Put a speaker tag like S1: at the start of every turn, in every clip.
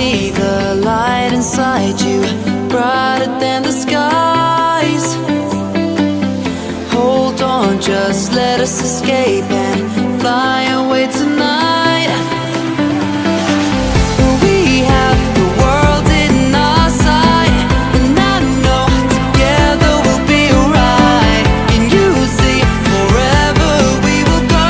S1: see the light inside you, brighter than the skies. Hold on, just let us escape and fly away tonight. We have the world in our sight, and I know together we'll be alright. Can you see forever we will go?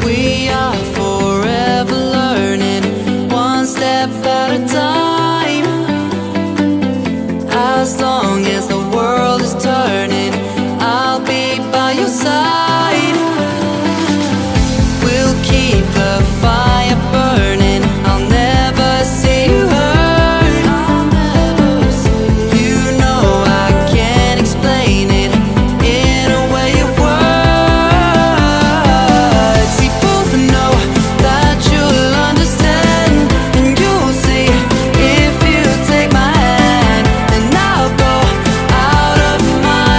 S1: We are forever learning, one step at a time. As long as the world is turning, I'll be by your side. We'll keep the fire burning, I'll never see you hurt. You know I can't explain it in a way of words. We both know that you'll understand, and you'll see if you take my hand, and I'll go out of my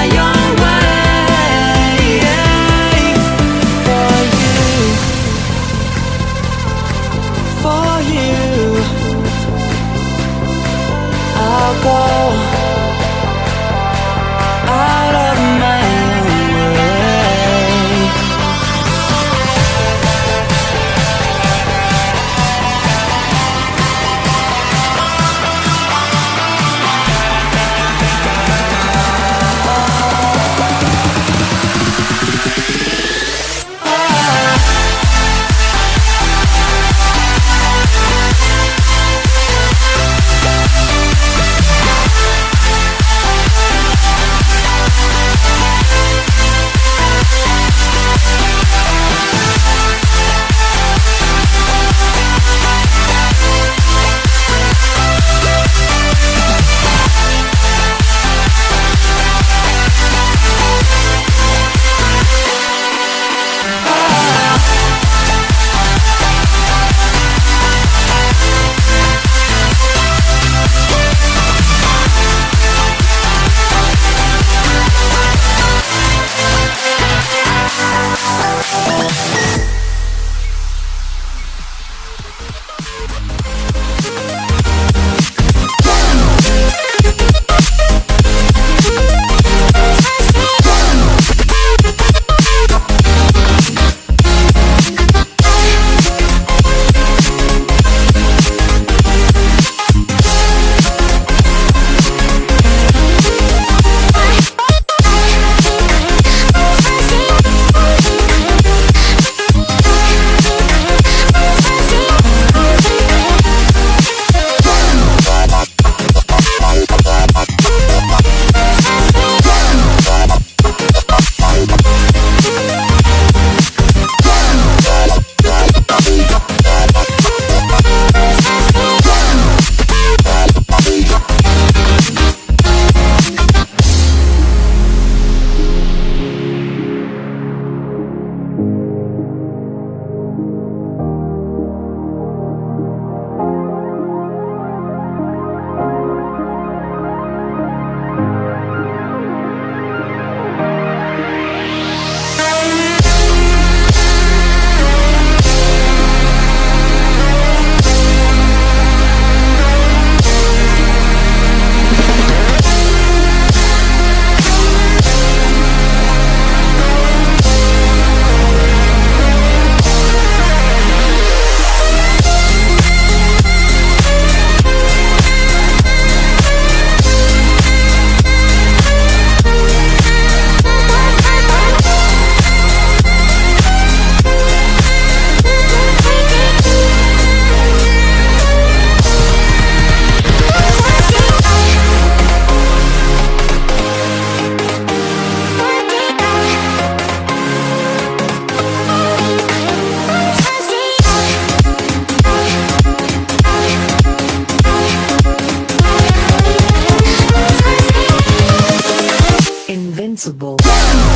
S2: responsible.